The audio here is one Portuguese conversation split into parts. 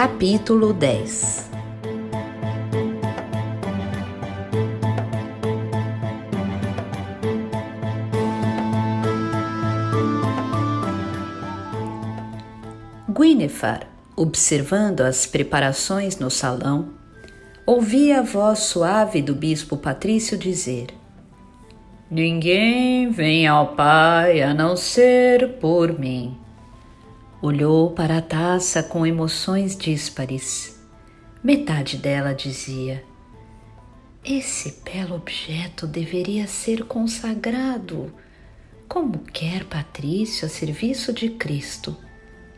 Capítulo 10. Gwynethar, observando as preparações no salão, ouvia a voz suave do bispo Patrício dizer: "Ninguém vem ao Pai a não ser por mim." Olhou para a taça com emoções díspares. Metade dela dizia: "Esse belo objeto deveria ser consagrado, como quer Patrício a serviço de Cristo."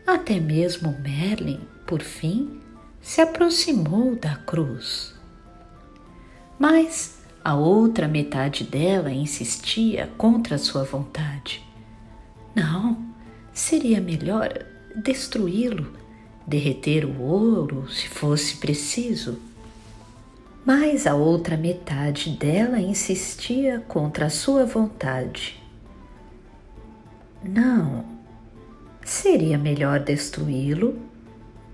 Até mesmo Merlin, por fim, se aproximou da cruz. Mas a outra metade dela insistia contra sua vontade. Não, seria melhor destruí-lo, derreter o ouro se fosse preciso. Mas a outra metade dela insistia contra a sua vontade. Não, seria melhor destruí-lo,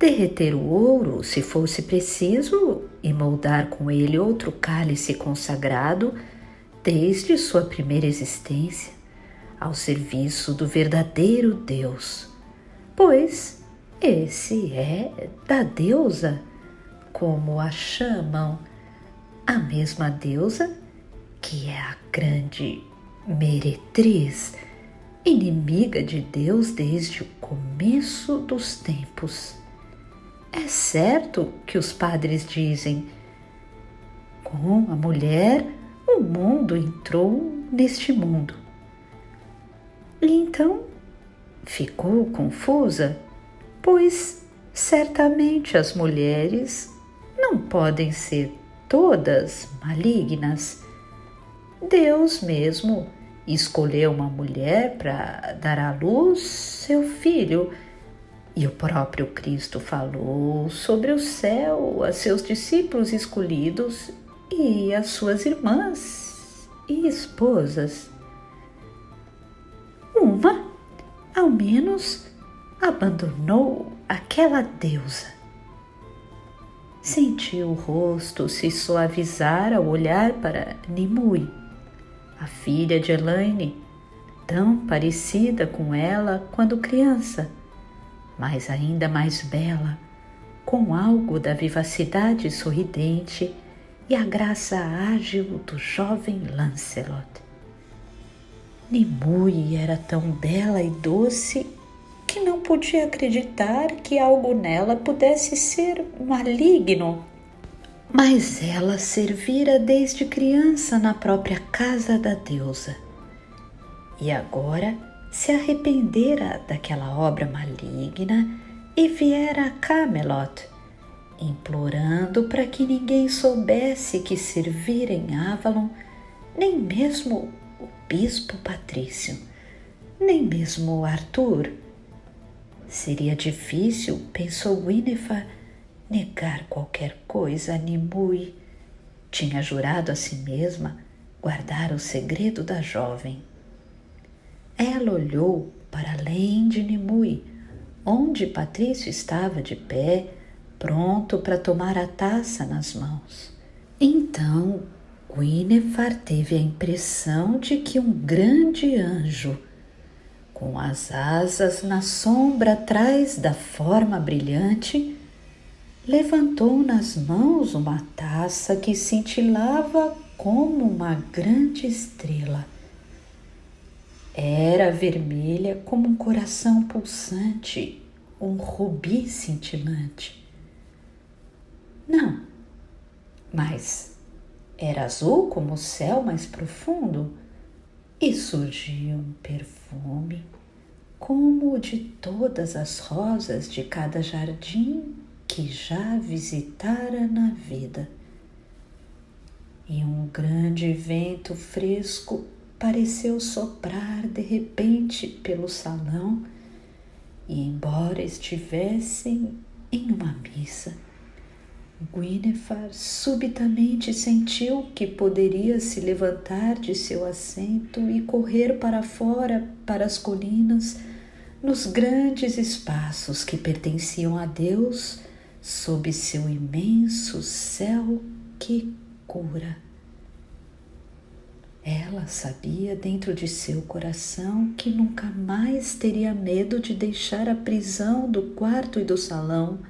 derreter o ouro se fosse preciso e moldar com ele outro cálice consagrado desde sua primeira existência, ao serviço do verdadeiro Deus, pois esse é da deusa, como a chamam, a mesma deusa que é a grande meretriz, inimiga de Deus desde o começo dos tempos. É certo que os padres dizem: com a mulher o mundo entrou neste mundo. E então ficou confusa, pois certamente as mulheres não podem ser todas malignas. Deus mesmo escolheu uma mulher para dar à luz seu filho, e o próprio Cristo falou sobre o céu a seus discípulos escolhidos e às suas irmãs e esposas. Uma, ao menos, abandonou aquela deusa. Sentiu o rosto se suavizar ao olhar para Nimue, a filha de Elaine, tão parecida com ela quando criança, mas ainda mais bela, com algo da vivacidade sorridente e a graça ágil do jovem Lancelot. Nimue era tão bela e doce que não podia acreditar que algo nela pudesse ser maligno. Mas ela servira desde criança na própria casa da deusa, e agora se arrependera daquela obra maligna e viera a Camelot, implorando para que ninguém soubesse que servira em Avalon, nem mesmo o bispo Patrício, nem mesmo Arthur. Seria difícil, pensou Gwynethar, negar qualquer coisa a Nimue. Tinha jurado a si mesma guardar o segredo da jovem. Ela olhou para além de Nimue, onde Patrício estava de pé, pronto para tomar a taça nas mãos. Então, Gwynethar teve a impressão de que um grande anjo, com as asas na sombra atrás da forma brilhante, levantou nas mãos uma taça que cintilava como uma grande estrela. Era vermelha como um coração pulsante, um rubi cintilante. Não, mas era azul como o céu mais profundo, e surgia um perfume como o de todas as rosas de cada jardim que já visitara na vida. E um grande vento fresco pareceu soprar de repente pelo salão, e embora estivessem em uma missa, Gwynethar subitamente sentiu que poderia se levantar de seu assento e correr para fora, para as colinas, nos grandes espaços que pertenciam a Deus, sob seu imenso céu que cura. Ela sabia dentro de seu coração que nunca mais teria medo de deixar a prisão do quarto e do salão.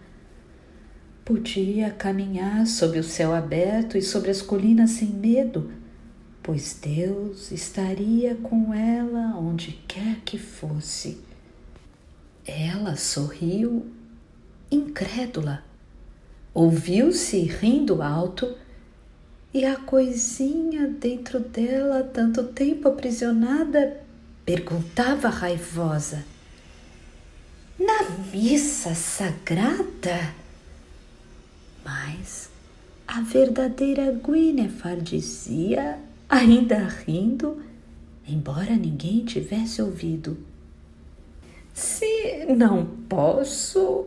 Podia caminhar sob o céu aberto e sobre as colinas sem medo, pois Deus estaria com ela onde quer que fosse. Ela sorriu, incrédula. Ouviu-se rindo alto e a coisinha dentro dela, tanto tempo aprisionada, perguntava raivosa: na missa sagrada? Mas a verdadeira Guinevere dizia, ainda rindo, embora ninguém tivesse ouvido: se não posso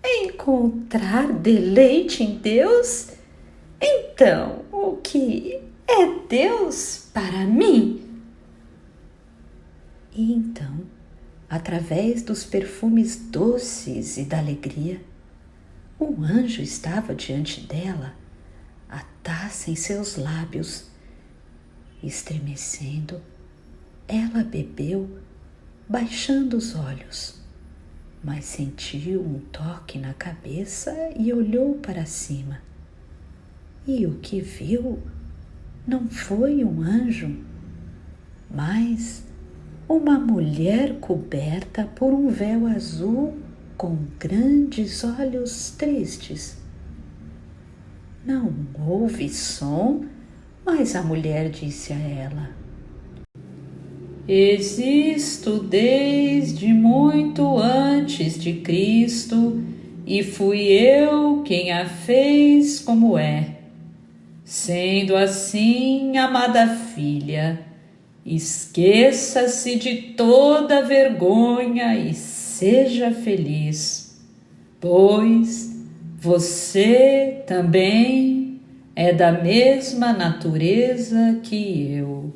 encontrar deleite em Deus, então o que é Deus para mim? E então, através dos perfumes doces e da alegria, um anjo estava diante dela, a taça em seus lábios. Estremecendo, ela bebeu, baixando os olhos, mas sentiu um toque na cabeça e olhou para cima. E o que viu não foi um anjo, mas uma mulher coberta por um véu azul com grandes olhos tristes. Não houve som, mas a mulher disse a ela: existo desde muito antes de Cristo e fui eu quem a fez como é. Sendo assim, amada filha, esqueça-se de toda vergonha e seja feliz, pois você também é da mesma natureza que eu.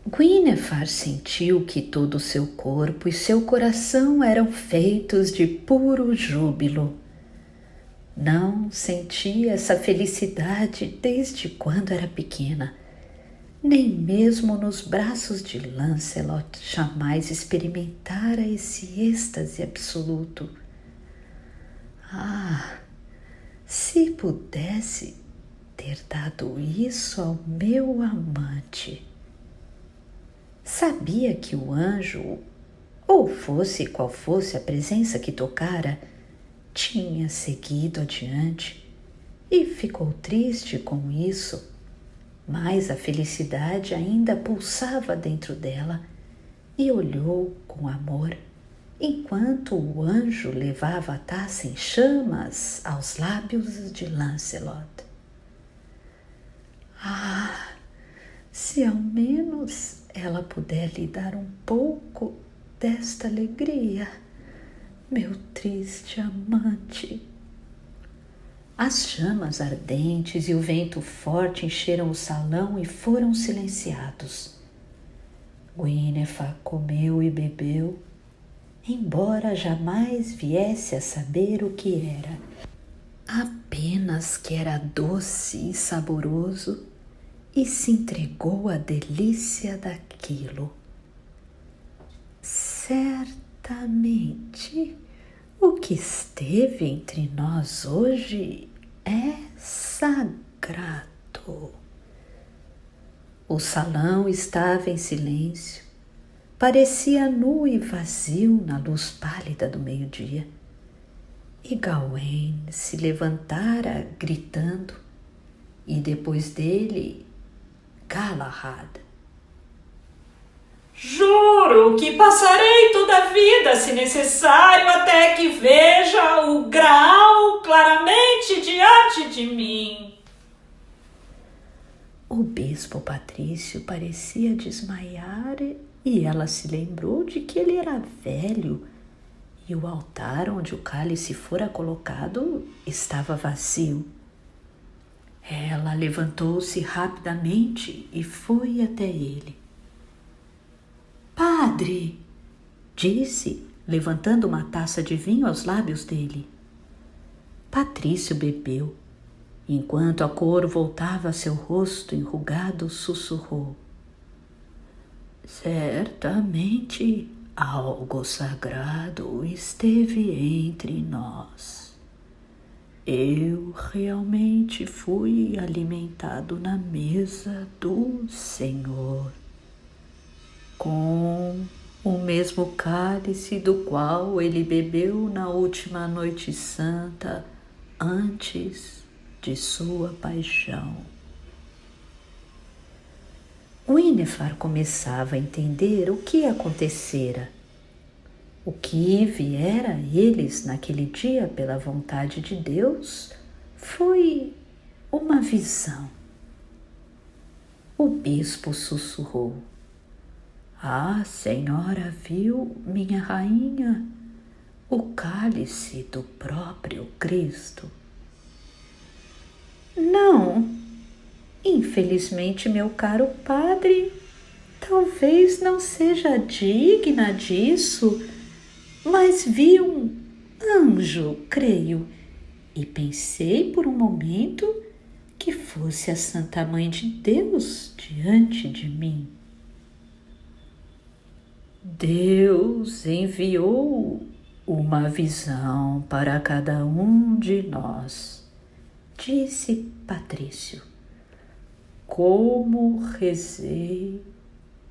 Guinevere sentiu que todo o seu corpo e seu coração eram feitos de puro júbilo. Não sentia essa felicidade desde quando era pequena. Nem mesmo nos braços de Lancelot jamais experimentara esse êxtase absoluto. Ah, se pudesse ter dado isso ao meu amante! Sabia que o anjo, ou fosse qual fosse a presença que tocara, tinha seguido adiante e ficou triste com isso, mas a felicidade ainda pulsava dentro dela e olhou com amor enquanto o anjo levava a taça em chamas aos lábios de Lancelot. Ah, se ao menos ela puder lhe dar um pouco desta alegria, meu triste amante. As chamas ardentes e o vento forte encheram o salão e foram silenciados. Guinevere comeu e bebeu, embora jamais viesse a saber o que era. Apenas que era doce e saboroso e se entregou à delícia daquilo. Certamente, o que esteve entre nós hoje é sagrado. O salão estava em silêncio, parecia nu e vazio na luz pálida do meio-dia. E Gawain se levantara gritando, e depois dele, Galahad. Juro que passarei toda a vida, se necessário, até que veja o Graal claramente diante de mim. O bispo Patrício parecia desmaiar e ela se lembrou de que ele era velho e o altar onde o cálice fora colocado estava vazio. Ela levantou-se rapidamente e foi até ele. Padre, disse, levantando uma taça de vinho aos lábios dele. Patrício bebeu. Enquanto a cor voltava a seu rosto enrugado, sussurrou: certamente algo sagrado esteve entre nós. Eu realmente fui alimentado na mesa do Senhor, com o mesmo cálice do qual ele bebeu na última noite santa antes de sua paixão. Winifred começava a entender o que acontecera. O que viera a eles naquele dia pela vontade de Deus foi uma visão. O bispo sussurrou: a senhora viu, minha rainha, o cálice do próprio Cristo? Não. Infelizmente, meu caro padre, talvez não seja digna disso, mas vi um anjo, creio, e pensei por um momento que fosse a Santa Mãe de Deus diante de mim. Deus enviou uma visão para cada um de nós, disse Patrício. Como rezei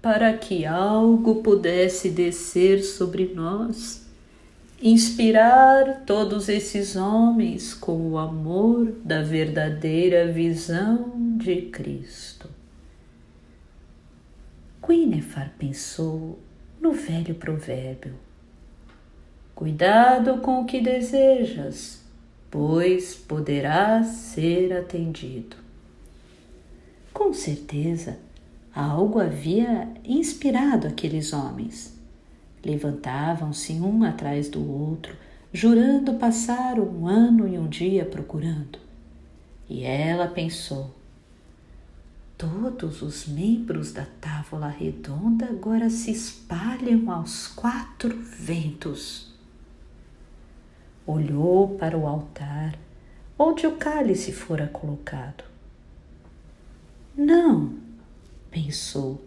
para que algo pudesse descer sobre nós, inspirar todos esses homens com o amor da verdadeira visão de Cristo. Winifred pensou no velho provérbio: cuidado com o que desejas, pois poderás ser atendido. Com certeza, algo havia inspirado aqueles homens. Levantavam-se um atrás do outro, jurando passar um ano e um dia procurando. E ela pensou: todos os membros da távola redonda agora se espalham aos 4 ventos. Olhou para o altar, onde o cálice fora colocado. Não, pensou,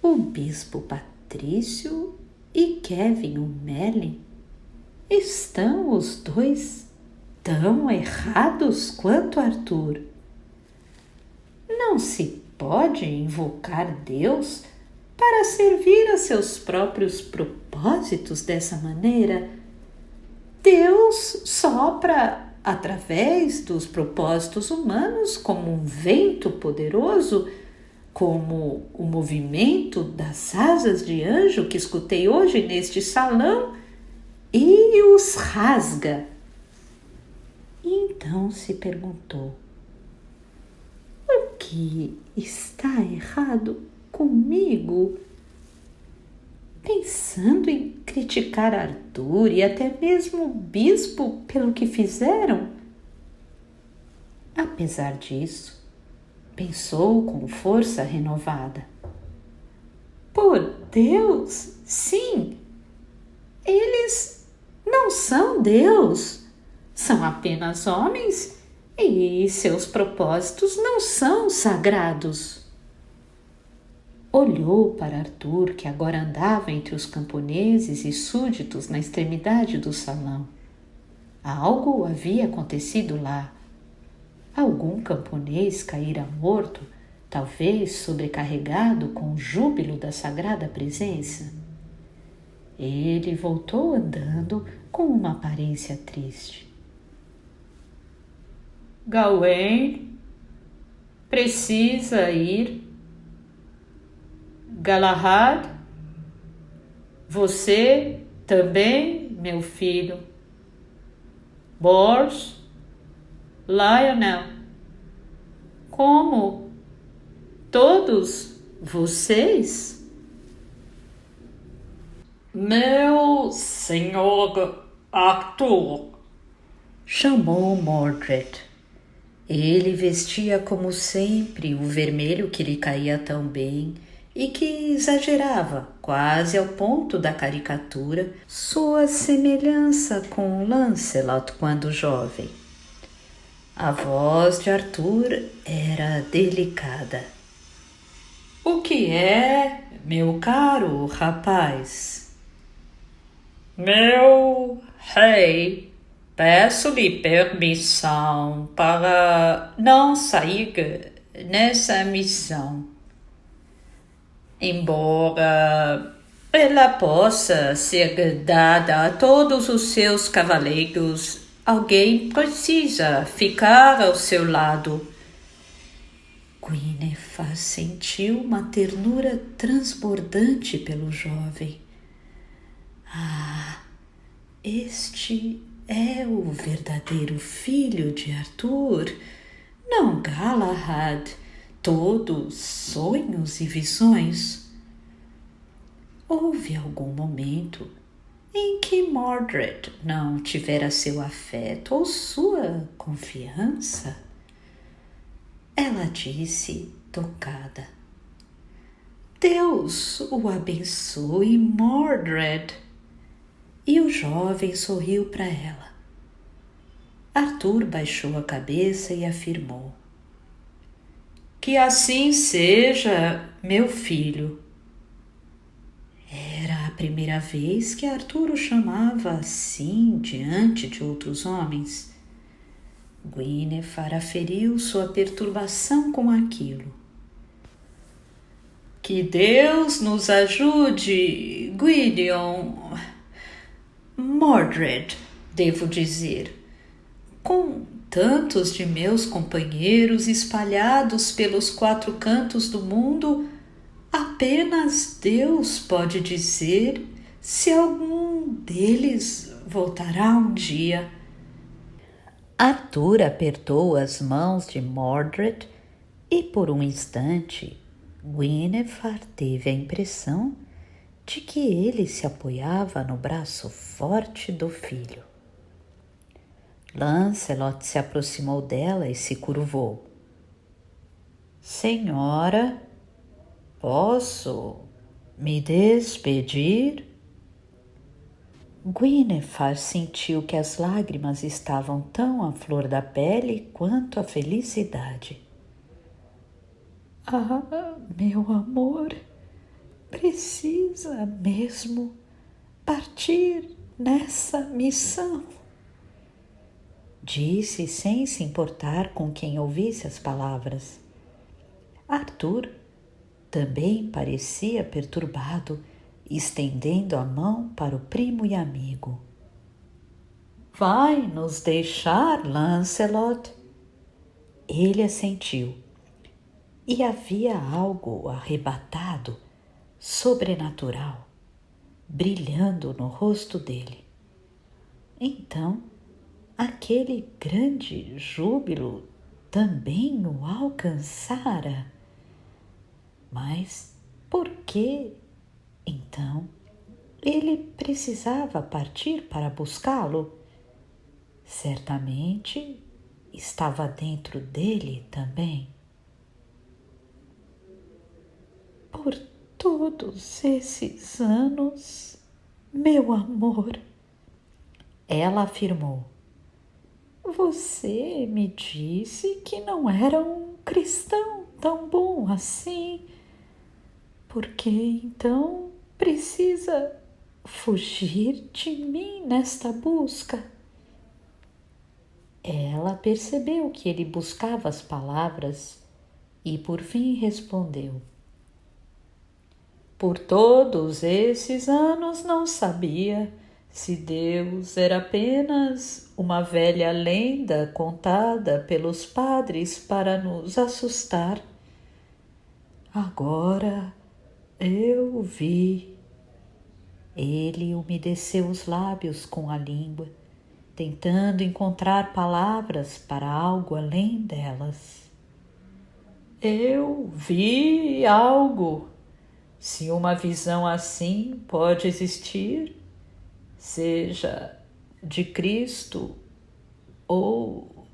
o bispo Patrício e Kevin O'Malley estão os dois tão errados quanto Arthur. Não se pode invocar Deus para servir a seus próprios propósitos dessa maneira. Deus sopra através dos propósitos humanos como um vento poderoso, como o movimento das asas de anjo que escutei hoje neste salão, e os rasga. E então se perguntou: o que está errado comigo? Pensando em criticar Arthur e até mesmo o bispo pelo que fizeram? Apesar disso, pensou com força renovada: por Deus, sim, eles não são Deus, são apenas homens e seus propósitos não são sagrados. Olhou para Arthur, que agora andava entre os camponeses e súditos na extremidade do salão. Algo havia acontecido lá. Algum camponês caíra morto, talvez sobrecarregado com o júbilo da sagrada presença. Ele voltou andando com uma aparência triste. Gawain precisa ir. Galahad, você também, meu filho. Bors, Lionel, como? Todos vocês? Meu senhor Arthur, chamou Mordred. Ele vestia como sempre o vermelho que lhe caía tão bem e que exagerava, quase ao ponto da caricatura, sua semelhança com Lancelot quando jovem. A voz de Arthur era delicada. O que é, meu caro rapaz? Meu rei, peço-lhe permissão para não sair nessa missão. Embora ela possa ser dada a todos os seus cavaleiros, alguém precisa ficar ao seu lado. Guinevere sentiu uma ternura transbordante pelo jovem. Ah, este é o verdadeiro filho de Arthur, não Galahad, todos sonhos e visões. Houve algum momento em que Mordred não tivera seu afeto ou sua confiança? Ela disse, tocada: Deus o abençoe, Mordred. E o jovem sorriu para ela. Arthur baixou a cabeça e afirmou: Que assim seja, meu filho. Era a primeira vez que Arthur o chamava assim diante de outros homens. Guinevere aferiu sua perturbação com aquilo. Que Deus nos ajude, Gwydion. Mordred, devo dizer. Com tantos de meus companheiros espalhados pelos 4 cantos do mundo, apenas Deus pode dizer se algum deles voltará um dia. Arthur apertou as mãos de Mordred e por um instante Guinevere teve a impressão de que ele se apoiava no braço forte do filho. Lancelot se aproximou dela e se curvou. Senhora, posso me despedir? Guinevere sentiu que as lágrimas estavam tão à flor da pele quanto a felicidade. Ah, meu amor, precisa mesmo partir nessa missão? Disse sem se importar com quem ouvisse as palavras. Arthur também parecia perturbado, estendendo a mão para o primo e amigo. Vai nos deixar, Lancelot? Ele assentiu, e havia algo arrebatado, sobrenatural, brilhando no rosto dele. Então, aquele grande júbilo também o alcançara. Mas por que, então, ele precisava partir para buscá-lo? Certamente estava dentro dele também. Por todos esses anos, meu amor, ela afirmou, você me disse que não era um cristão tão bom assim. Por que então precisa fugir de mim nesta busca? Ela percebeu que ele buscava as palavras e por fim respondeu. Por todos esses anos não sabia se Deus era apenas uma velha lenda contada pelos padres para nos assustar. Agora eu vi. Ele umedeceu os lábios com a língua, tentando encontrar palavras para algo além delas. Eu vi algo. Se uma visão assim pode existir, seja de Cristo ou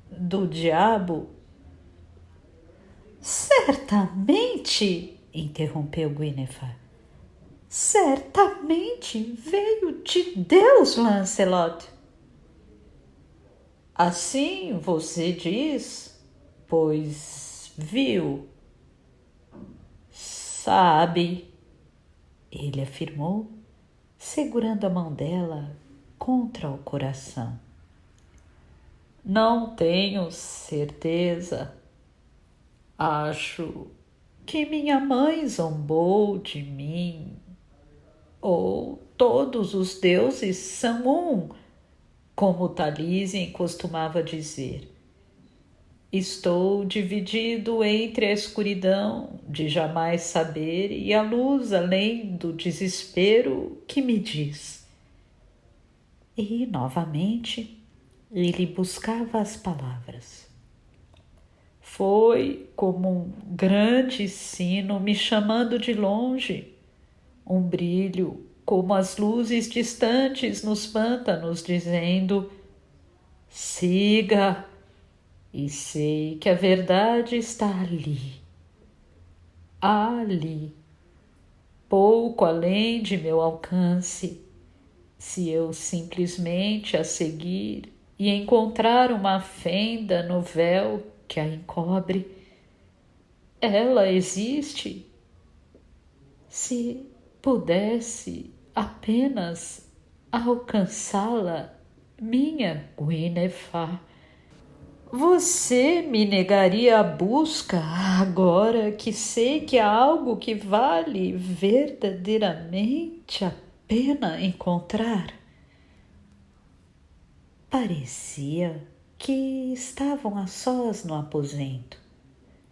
do diabo. Certamente, interrompeu Guinevere. Certamente veio de Deus, Lancelot. Assim você diz, pois viu. Sabe, ele afirmou, segurando a mão dela contra o coração. Não tenho certeza. Acho que minha mãe zombou de mim. Ou todos os deuses são um, como Taliesin costumava dizer. Estou dividido entre a escuridão de jamais saber e a luz além do desespero que me diz. E, novamente, ele buscava as palavras. Foi como um grande sino me chamando de longe, um brilho como as luzes distantes nos pântanos, dizendo: siga, e sei que a verdade está ali, ali, pouco além de meu alcance. Se eu simplesmente a seguir e encontrar uma fenda no véu que a encobre, ela existe. Se pudesse apenas alcançá-la, minha Guinevere, você me negaria a busca agora que sei que há algo que vale verdadeiramente a pena encontrar? Parecia que estavam a sós no aposento,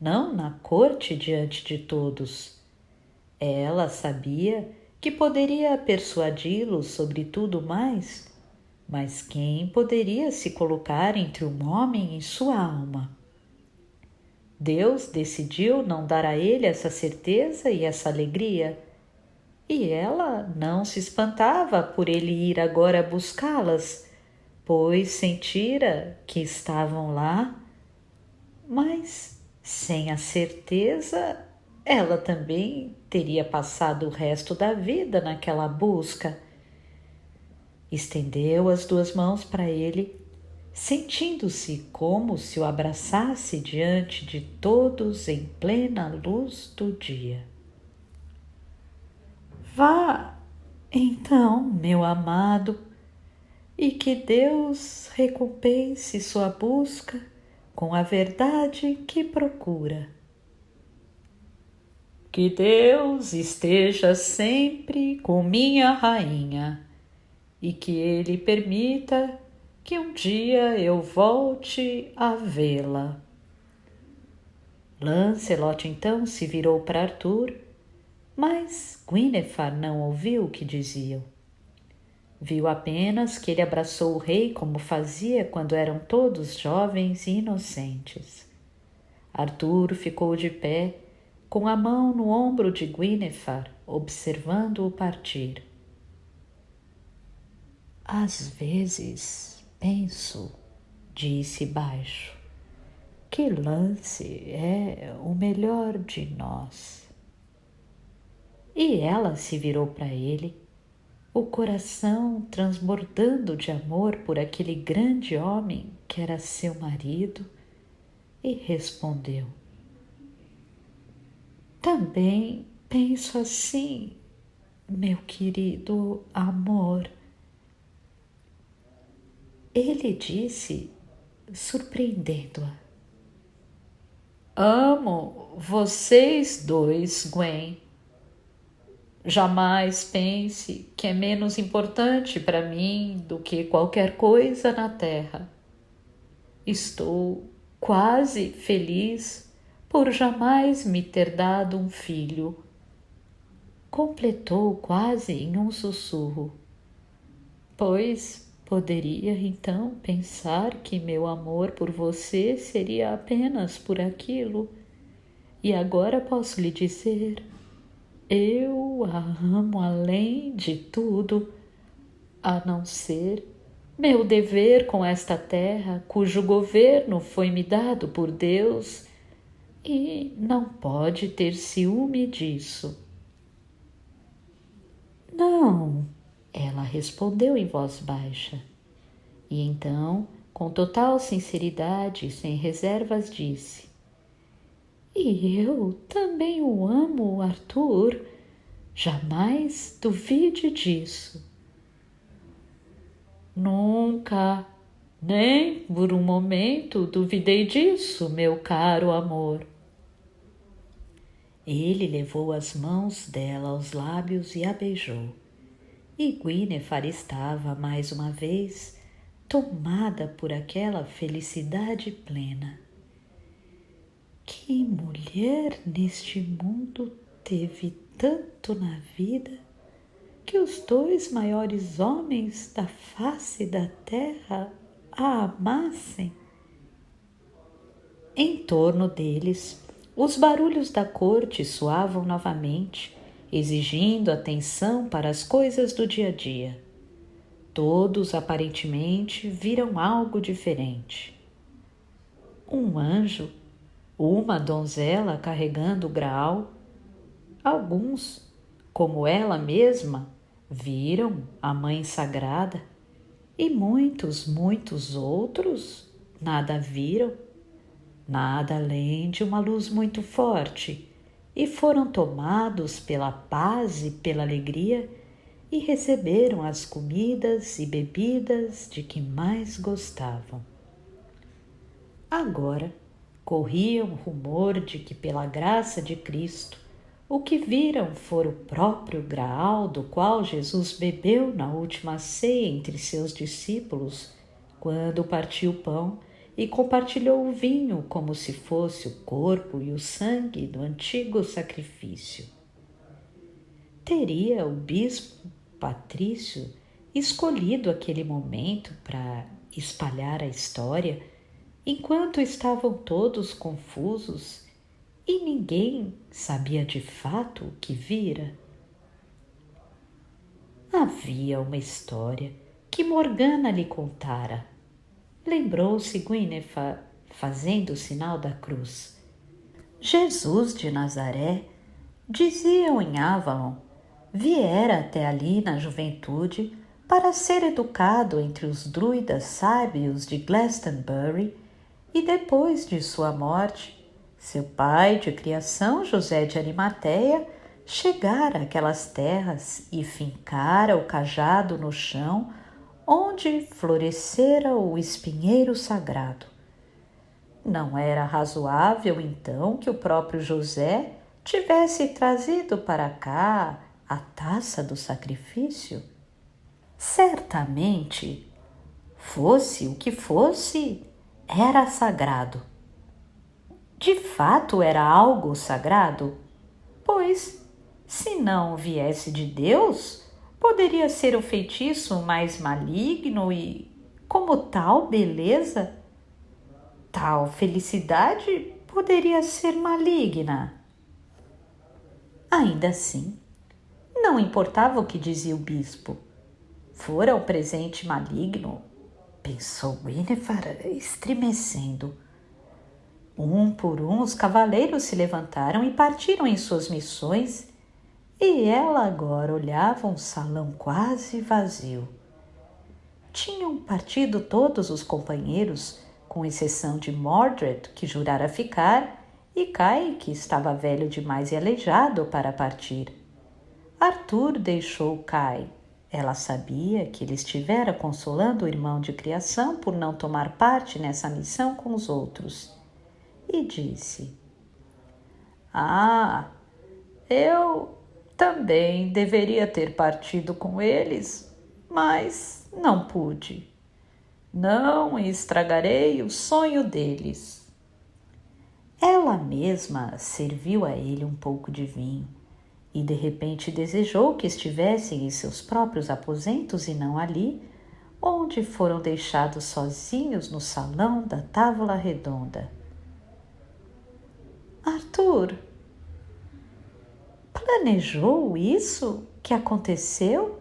não na corte diante de todos. Ela sabia que poderia persuadi-lo sobre tudo mais, mas quem poderia se colocar entre um homem e sua alma? Deus decidiu não dar a ele essa certeza e essa alegria, e ela não se espantava por ele ir agora buscá-las, pois sentira que estavam lá, mas sem a certeza ela também teria passado o resto da vida naquela busca. Estendeu as duas mãos para ele, sentindo-se como se o abraçasse diante de todos em plena luz do dia. Vá, então, meu amado, e que Deus recompense sua busca com a verdade que procura. Que Deus esteja sempre com minha rainha e que Ele permita que um dia eu volte a vê-la. Lancelot então se virou para Arthur, mas Guinevere não ouviu o que diziam. Viu apenas que ele abraçou o rei como fazia quando eram todos jovens e inocentes. Arthur ficou de pé, com a mão no ombro de Guinevere, observando-o partir. Às vezes penso, disse baixo, que Lance é o melhor de nós. E ela se virou para ele, o coração transbordando de amor por aquele grande homem que era seu marido, e respondeu: também penso assim, meu querido amor. Ele disse, surpreendendo-a: amo vocês dois, Gwen. Jamais pense que é menos importante para mim do que qualquer coisa na terra. Estou quase feliz por jamais me ter dado um filho. Completou quase em um sussurro, pois poderia então pensar que meu amor por você seria apenas por aquilo. E agora posso lhe dizer, eu a amo além de tudo, a não ser meu dever com esta terra, cujo governo foi-me dado por Deus, e não pode ter ciúme disso. Não, ela respondeu em voz baixa. E então, com total sinceridade e sem reservas, disse: E eu também o amo, Arthur. Jamais duvide disso. Nunca, nem por um momento duvidei disso, meu caro amor. Ele levou as mãos dela aos lábios e a beijou. E Guinevere estava, mais uma vez, tomada por aquela felicidade plena. Que mulher neste mundo teve tanto na vida que os dois maiores homens da face da terra a amassem? Em torno deles, os barulhos da corte soavam novamente, exigindo atenção para as coisas do dia a dia. Todos aparentemente viram algo diferente. Um anjo, uma donzela carregando o graal. Alguns, como ela mesma, viram a Mãe Sagrada, e muitos outros nada viram, nada além de uma luz muito forte, e foram tomados pela paz e pela alegria e receberam as comidas e bebidas de que mais gostavam. Agora corria um rumor de que, pela graça de Cristo, o que viram fora o próprio graal do qual Jesus bebeu na última ceia entre seus discípulos, quando partiu o pão e compartilhou o vinho como se fosse o corpo e o sangue do antigo sacrifício. Teria o bispo Patrício escolhido aquele momento para espalhar a história, enquanto estavam todos confusos e ninguém sabia de fato o que vira? Havia uma história que Morgana lhe contara. Lembrou-se Guinevere, fazendo o sinal da cruz. Jesus de Nazaré, diziam em Avalon, viera até ali na juventude para ser educado entre os druidas sábios de Glastonbury, e depois de sua morte, seu pai de criação, José de Arimateia, chegara àquelas terras e fincara o cajado no chão onde florescera o espinheiro sagrado. Não era razoável, então, que o próprio José tivesse trazido para cá a taça do sacrifício? Certamente, fosse o que fosse, era sagrado. De fato era algo sagrado, pois, se não viesse de Deus, poderia ser o feitiço mais maligno e, como tal beleza, tal felicidade poderia ser maligna. Ainda assim, não importava o que dizia o bispo. Fora um presente maligno, pensou Guinevere, estremecendo. Um por um, os cavaleiros se levantaram e partiram em suas missões, e ela agora olhava um salão quase vazio. Tinham partido todos os companheiros, com exceção de Mordred, que jurara ficar, e Kai, que estava velho demais e aleijado para partir. Arthur deixou Kai. Ela sabia que ele estivera consolando o irmão de criação por não tomar parte nessa missão com os outros. E disse: eu também deveria ter partido com eles, mas não pude. Não estragarei o sonho deles. Ela mesma serviu a ele um pouco de vinho e de repente desejou que estivessem em seus próprios aposentos e não ali, onde foram deixados sozinhos no salão da távola redonda. Arthur, planejou isso que aconteceu?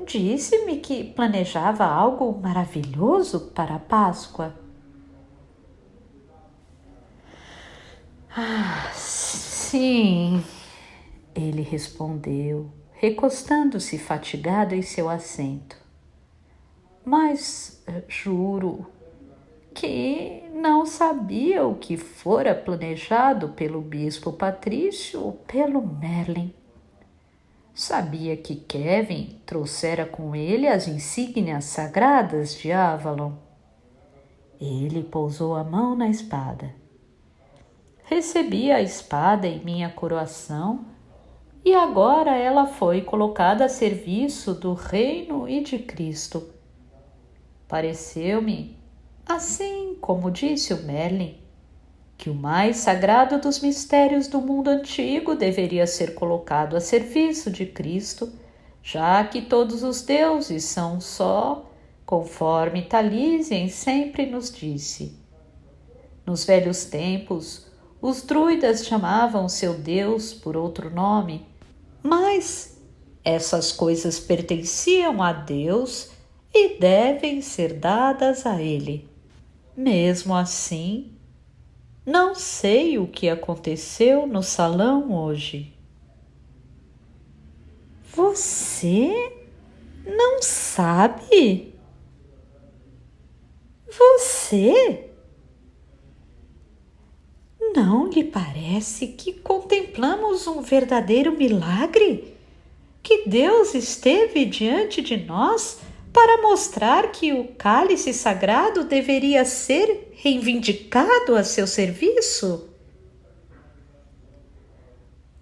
Disse-me que planejava algo maravilhoso para a Páscoa. Ah, sim, ele respondeu, recostando-se fatigado em seu assento. Mas juro que não sabia o que fora planejado pelo bispo Patrício ou pelo Merlin. Sabia que Kevin trouxera com ele as insígnias sagradas de Avalon. Ele pousou a mão na espada. Recebi a espada em minha coroação e agora ela foi colocada a serviço do reino e de Cristo. Pareceu-me, assim como disse o Merlin, que o mais sagrado dos mistérios do mundo antigo deveria ser colocado a serviço de Cristo, já que todos os deuses são um só, conforme Talísien sempre nos disse. Nos velhos tempos, os druidas chamavam seu Deus por outro nome, mas essas coisas pertenciam a Deus e devem ser dadas a Ele. Mesmo assim, não sei o que aconteceu no salão hoje. Você não sabe? Você? Não lhe parece que contemplamos um verdadeiro milagre? Que Deus esteve diante de nós para mostrar que o cálice sagrado deveria ser reivindicado a seu serviço?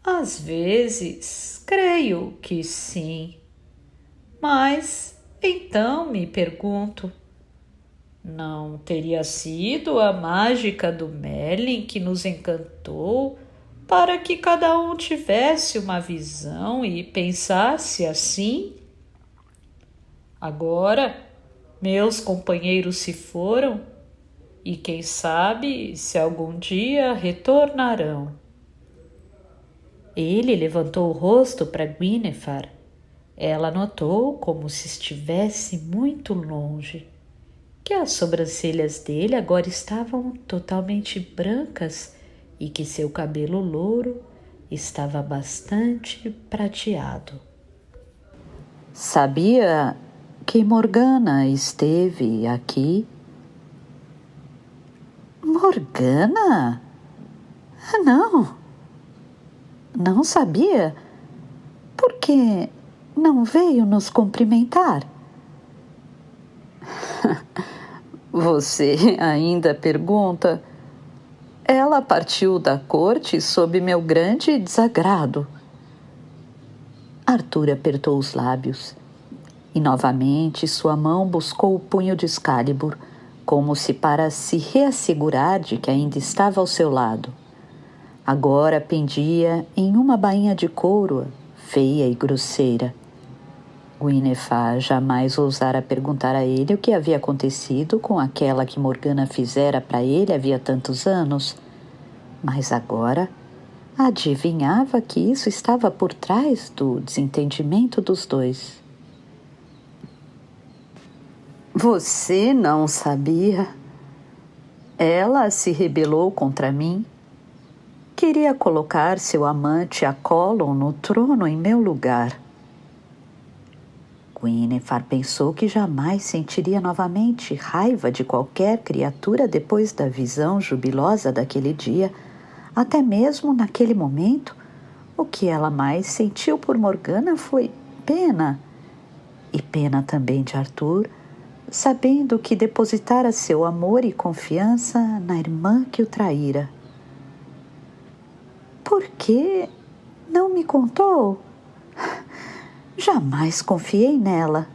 Às vezes, creio que sim. Mas, então me pergunto, não teria sido a mágica do Merlin que nos encantou para que cada um tivesse uma visão e pensasse assim? Agora, meus companheiros se foram e quem sabe se algum dia retornarão. Ele levantou o rosto para Gwynethar. Ela notou, como se estivesse muito longe, que as sobrancelhas dele agora estavam totalmente brancas e que seu cabelo louro estava bastante prateado. Sabia que Morgana esteve aqui? Morgana? Não sabia. Por que não veio nos cumprimentar? Você ainda pergunta? Ela partiu da corte sob meu grande desagrado. Arthur apertou os lábios e novamente sua mão buscou o punho de Excalibur, como se para se reassegurar de que ainda estava ao seu lado. Agora pendia em uma bainha de couro, feia e grosseira. Gwynethar jamais ousara perguntar a ele o que havia acontecido com aquela que Morgana fizera para ele havia tantos anos, mas agora adivinhava que isso estava por trás do desentendimento dos dois. Você não sabia? Ela se rebelou contra mim. Queria colocar seu amante Acollon no trono em meu lugar. Gwynethar pensou que jamais sentiria novamente raiva de qualquer criatura depois da visão jubilosa daquele dia. Até mesmo naquele momento, o que ela mais sentiu por Morgana foi pena. E pena também de Arthur, sabendo que depositara seu amor e confiança na irmã que o traíra. Por que não me contou? Jamais confiei nela.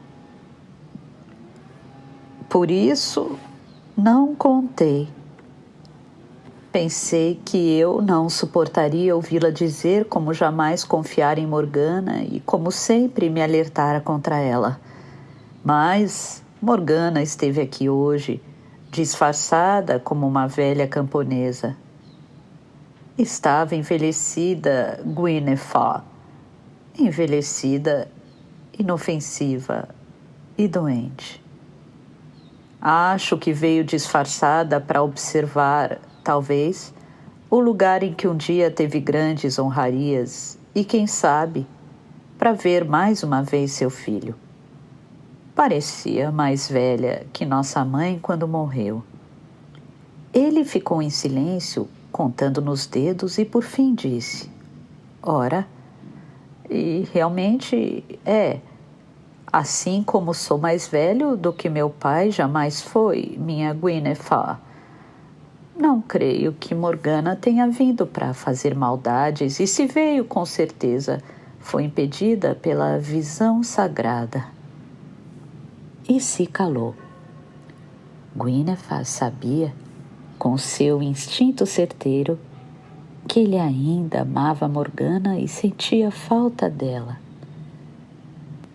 Por isso, não contei. Pensei que eu não suportaria ouvi-la dizer como jamais confiara em Morgana e como sempre me alertara contra ela. Mas Morgana esteve aqui hoje, disfarçada como uma velha camponesa. Estava envelhecida, Gwynethar. Envelhecida, inofensiva e doente. Acho que veio disfarçada para observar, talvez, o lugar em que um dia teve grandes honrarias e, quem sabe, para ver mais uma vez seu filho. Parecia mais velha que nossa mãe quando morreu. Ele ficou em silêncio, contando nos dedos e por fim disse: ora, e realmente é. Assim como sou mais velho do que meu pai jamais foi, minha Guinevere. Não creio que Morgana tenha vindo para fazer maldades, e se veio, com certeza, foi impedida pela visão sagrada. E se calou. Guinevere sabia, com seu instinto certeiro, que ele ainda amava Morgana e sentia falta dela.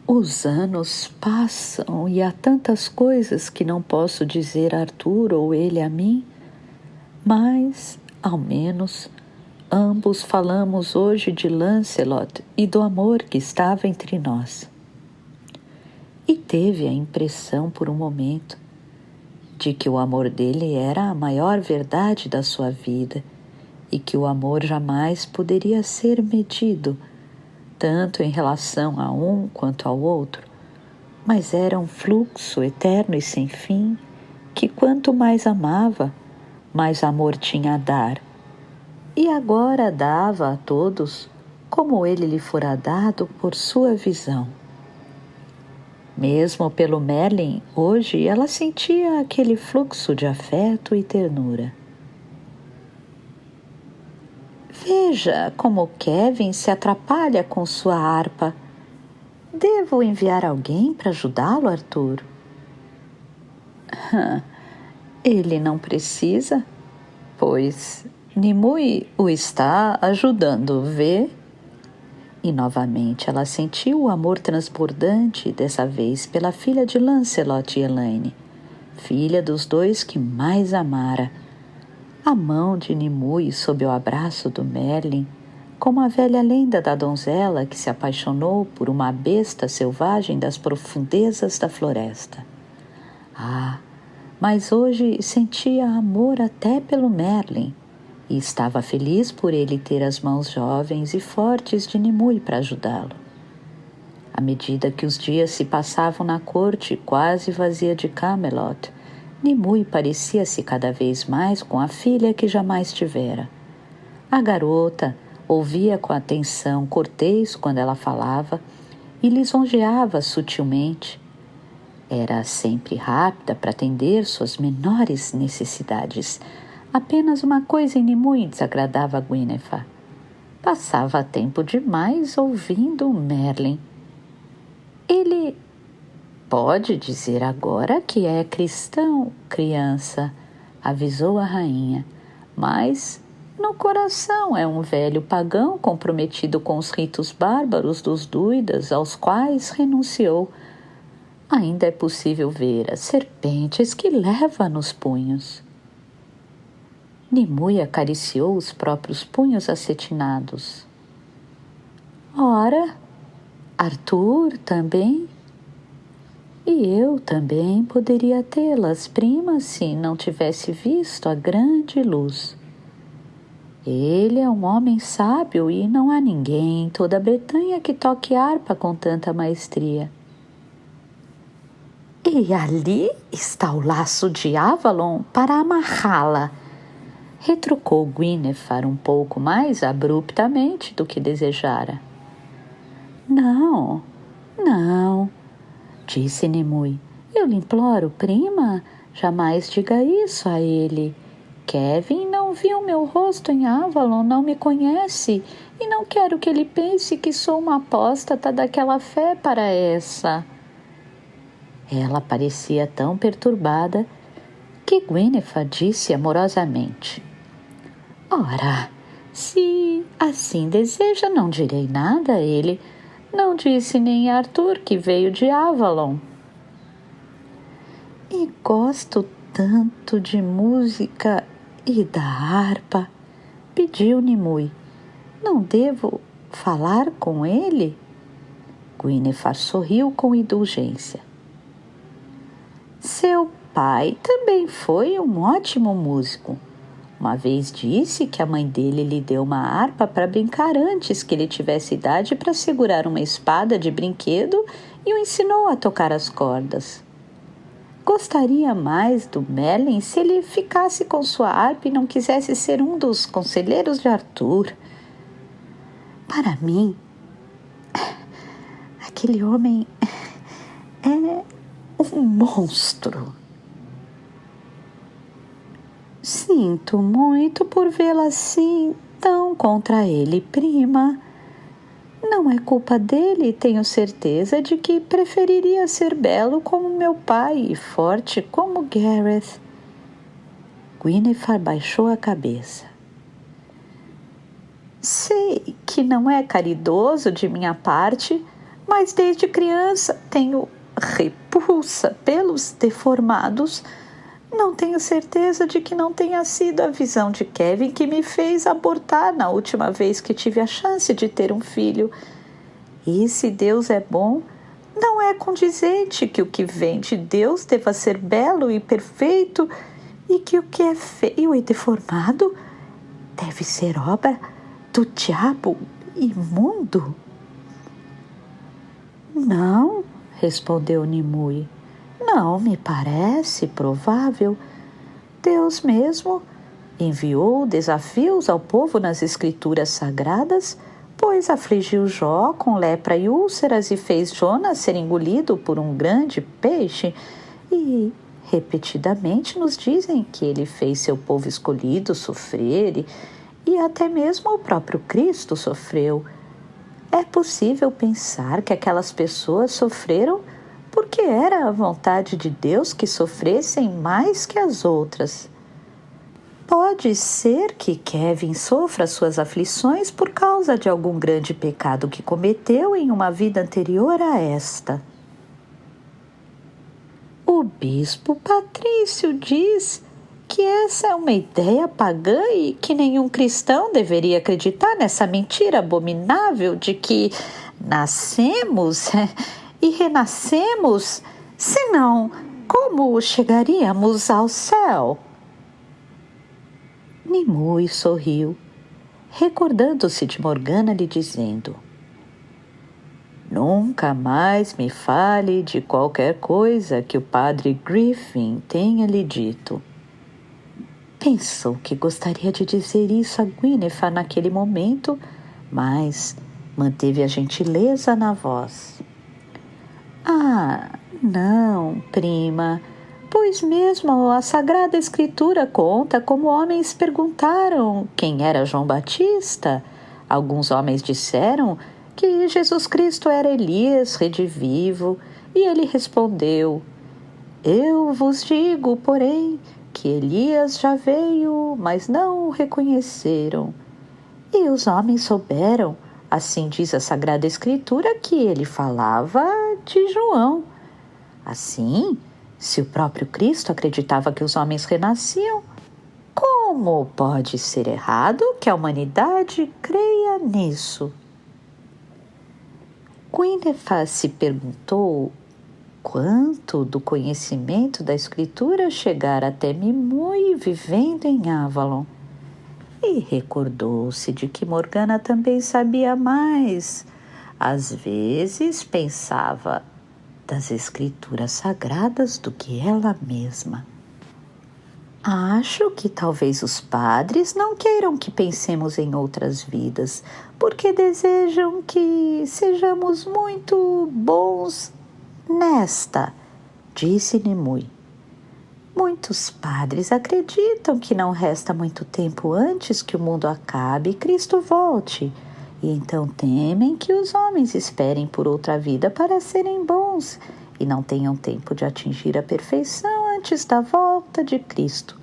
Os anos passam e há tantas coisas que não posso dizer a Arthur ou ele a mim, mas, ao menos, ambos falamos hoje de Lancelot e do amor que estava entre nós. E teve a impressão por um momento de que o amor dele era a maior verdade da sua vida e que o amor jamais poderia ser medido, tanto em relação a um quanto ao outro, mas era um fluxo eterno e sem fim, que quanto mais amava, mais amor tinha a dar. E agora dava a todos como ele lhe fora dado por sua visão. Mesmo pelo Merlin, hoje ela sentia aquele fluxo de afeto e ternura. Veja como Kevin se atrapalha com sua harpa. Devo enviar alguém para ajudá-lo, Arthur? Ele não precisa, pois Nimue o está ajudando, vê? E novamente ela sentiu o amor transbordante, dessa vez pela filha de Lancelot e Elaine, filha dos dois que mais amara. A mão de Nimue sob o abraço do Merlin, como a velha lenda da donzela que se apaixonou por uma besta selvagem das profundezas da floresta. Mas hoje sentia amor até pelo Merlin, e estava feliz por ele ter as mãos jovens e fortes de Nimue para ajudá-lo. À medida que os dias se passavam na corte quase vazia de Camelot, Nimue parecia-se cada vez mais com a filha que jamais tivera. A garota ouvia com atenção cortês quando ela falava e lisonjeava sutilmente. Era sempre rápida para atender suas menores necessidades. Apenas uma coisa em Nimue desagradava a Guinevere. Passava tempo demais ouvindo Merlin. Ele pode dizer agora que é cristão, criança, avisou a rainha, mas no coração é um velho pagão comprometido com os ritos bárbaros dos druidas aos quais renunciou. Ainda é possível ver as serpentes que leva nos punhos. Nimue acariciou os próprios punhos acetinados. Ora, Arthur também? E eu também poderia tê-las, prima, se não tivesse visto a grande luz. Ele é um homem sábio e não há ninguém em toda a Bretanha que toque harpa com tanta maestria. E ali está o laço de Avalon para amarrá-la, retrucou Guinevere um pouco mais abruptamente do que desejara. Não, disse Nimue. Eu lhe imploro, prima, jamais diga isso a ele. Kevin não viu meu rosto em Avalon, não me conhece, e não quero que ele pense que sou uma apóstata daquela fé para essa. Ela parecia tão perturbada que Guinevere disse amorosamente: Ora, se assim deseja, não direi nada a ele. Não disse nem a Arthur que veio de Avalon. E gosto tanto de música e da harpa, pediu Nimue. Não devo falar com ele? Guinevere sorriu com indulgência. Seu pai também foi um ótimo músico. Uma vez disse que a mãe dele lhe deu uma harpa para brincar antes que ele tivesse idade para segurar uma espada de brinquedo e o ensinou a tocar as cordas. Gostaria mais do Merlin se ele ficasse com sua harpa e não quisesse ser um dos conselheiros de Arthur. Para mim, aquele homem é um monstro. Sinto muito por vê-la assim, tão contra ele, prima. Não é culpa dele, tenho certeza de que preferiria ser belo como meu pai e forte como Gareth. Gwyneth baixou a cabeça. Sei que não é caridoso de minha parte, mas desde criança tenho repulsa pelos deformados. Não tenho certeza de que não tenha sido a visão de Kevin que me fez abortar na última vez que tive a chance de ter um filho. E se Deus é bom, não é condizente que o que vem de Deus deva ser belo e perfeito e que o que é feio e deformado deve ser obra do diabo imundo. Não, respondeu Nimue. Não me parece provável. Deus mesmo enviou desafios ao povo nas escrituras sagradas, pois afligiu Jó com lepra e úlceras e fez Jonas ser engolido por um grande peixe. E repetidamente nos dizem que ele fez seu povo escolhido sofrer e até mesmo o próprio Cristo sofreu. É possível pensar que aquelas pessoas sofreram porque era a vontade de Deus que sofressem mais que as outras. Pode ser que Kevin sofra suas aflições por causa de algum grande pecado que cometeu em uma vida anterior a esta. O bispo Patrício diz que essa é uma ideia pagã e que nenhum cristão deveria acreditar nessa mentira abominável de que nascemos e renascemos, senão como chegaríamos ao céu? Nimue sorriu, recordando-se de Morgana lhe dizendo: Nunca mais me fale de qualquer coisa que o padre Griffin tenha lhe dito. Pensou que gostaria de dizer isso a Gwyneth naquele momento, mas manteve a gentileza na voz. Ah, não, prima, pois mesmo a Sagrada Escritura conta como homens perguntaram quem era João Batista. Alguns homens disseram que Jesus Cristo era Elias redivivo, e ele respondeu: Eu vos digo, porém, que Elias já veio, mas não o reconheceram. E os homens souberam, assim diz a Sagrada Escritura, que ele falava de João. Assim, se o próprio Cristo acreditava que os homens renasciam, como pode ser errado que a humanidade creia nisso? Gwyneth se perguntou quanto do conhecimento da Escritura chegara até Nimue vivendo em Avalon. E recordou-se de que Morgana também sabia mais. Às vezes pensava das Escrituras sagradas do que ela mesma. Acho que talvez os padres não queiram que pensemos em outras vidas, porque desejam que sejamos muito bons nesta, disse Nimue. Muitos padres acreditam que não resta muito tempo antes que o mundo acabe e Cristo volte, e então temem que os homens esperem por outra vida para serem bons e não tenham tempo de atingir a perfeição antes da volta de Cristo.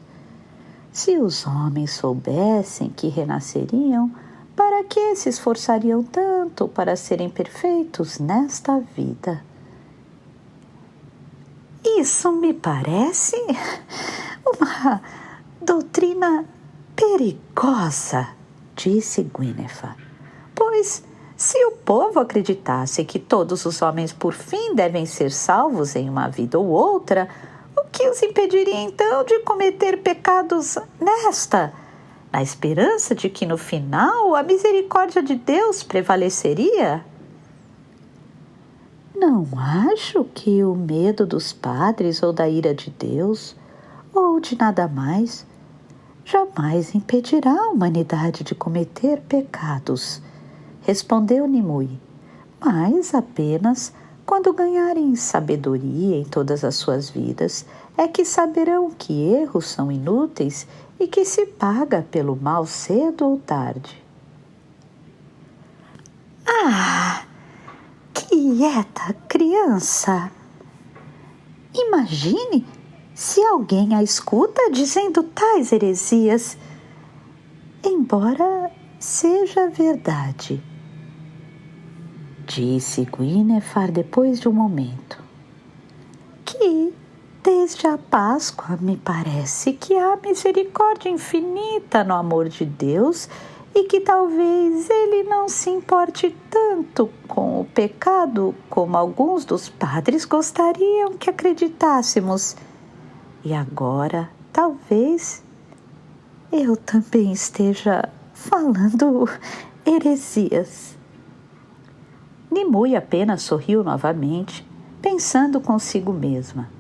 Se os homens soubessem que renasceriam, para que se esforçariam tanto para serem perfeitos nesta vida? Isso me parece uma doutrina perigosa, disse Gwyneth, pois se o povo acreditasse que todos os homens por fim devem ser salvos em uma vida ou outra, o que os impediria então de cometer pecados nesta? na esperança de que no final a misericórdia de Deus prevaleceria? Não acho que o medo dos padres ou da ira de Deus, ou de nada mais, jamais impedirá a humanidade de cometer pecados, respondeu Nimue, mas apenas quando ganharem sabedoria em todas as suas vidas é que saberão que erros são inúteis e que se paga pelo mal cedo ou tarde. Ah, quieta, criança! Imagine se alguém a escuta dizendo tais heresias, embora seja verdade, disse Guinevere depois de um momento, que desde a Páscoa me parece que há misericórdia infinita no amor de Deus e que talvez ele não se importe tanto com o pecado como alguns dos padres gostariam que acreditássemos. E agora, talvez, eu também esteja falando heresias. Nimue apenas sorriu novamente, pensando consigo mesma.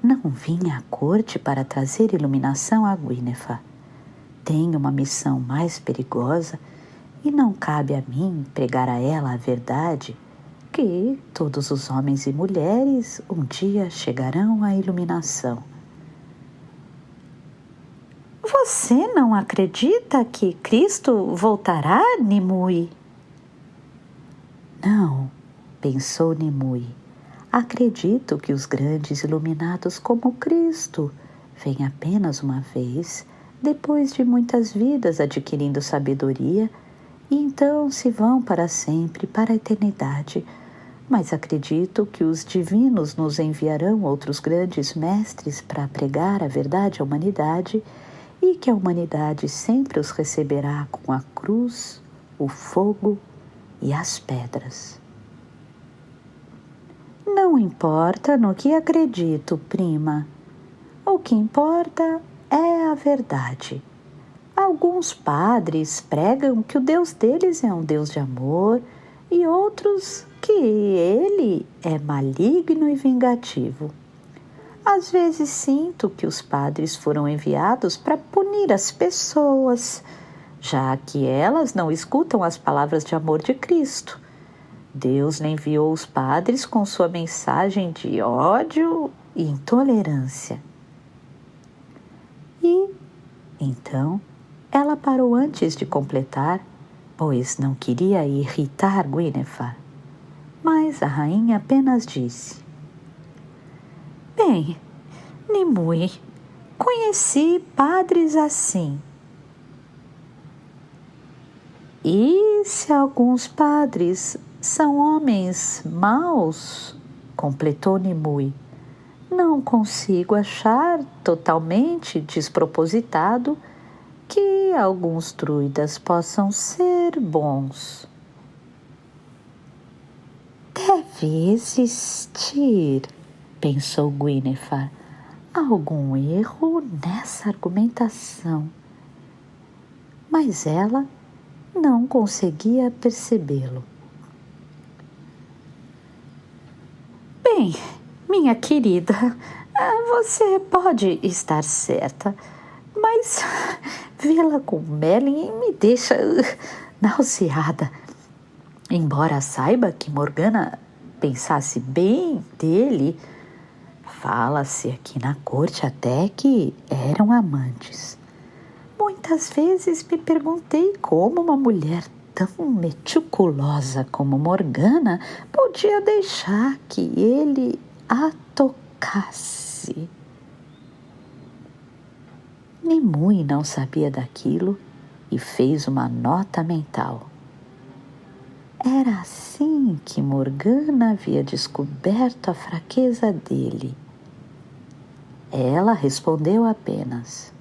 Não vim à corte para trazer iluminação a Guinevere. Tenho uma missão mais perigosa e não cabe a mim pregar a ela a verdade que todos os homens e mulheres um dia chegarão à iluminação. Você não acredita que Cristo voltará, Nimue? Não, pensou Nimue. Acredito que os grandes iluminados como Cristo vêm apenas uma vez, depois de muitas vidas adquirindo sabedoria, e então se vão para sempre, para a eternidade. Mas acredito que os divinos nos enviarão outros grandes mestres para pregar a verdade à humanidade e que a humanidade sempre os receberá com a cruz, o fogo e as pedras. Não importa no que acredito, prima. O que importa é a verdade. Alguns padres pregam que o Deus deles é um Deus de amor e outros que ele é maligno e vingativo. Às vezes sinto que os padres foram enviados para punir as pessoas, já que elas não escutam as palavras de amor de Cristo. Deus lhe enviou os padres com sua mensagem de ódio e intolerância. E, então, ela parou antes de completar, pois não queria irritar Guinevere. Mas a rainha apenas disse: Bem, Nimue, conheci padres assim. E se alguns padres são homens maus, completou Nimue, não consigo achar totalmente despropositado que alguns druidas possam ser bons. Deve existir, pensou Guinevere, algum erro nessa argumentação. Mas ela não conseguia percebê-lo. Bem, minha querida, você pode estar certa, mas vê-la com Merlin me deixa nauseada. Embora saiba que Morgana pensasse bem dele, fala-se aqui na corte até que eram amantes. Muitas vezes me perguntei como uma mulher tão meticulosa como Morgana podia deixar que ele a tocasse. Nimue não sabia daquilo e fez uma nota mental. Era assim que Morgana havia descoberto a fraqueza dele. Ela respondeu apenas: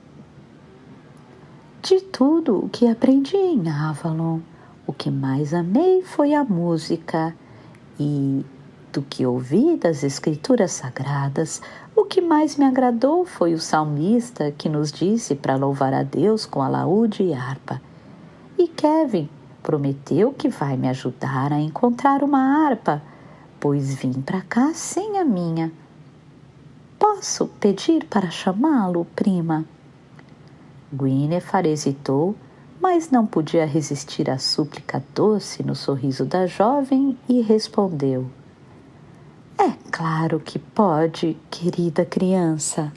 De tudo o que aprendi em Avalon, o que mais amei foi a música e Do que ouvi das Escrituras Sagradas, o que mais me agradou foi o salmista que nos disse para louvar a Deus com alaúde e harpa. E Kevin prometeu que vai me ajudar a encontrar uma harpa, pois vim para cá sem a minha. Posso pedir para chamá-lo, prima? Gwyneth hesitou, mas não podia resistir à súplica doce no sorriso da jovem e respondeu: É claro que pode, querida criança.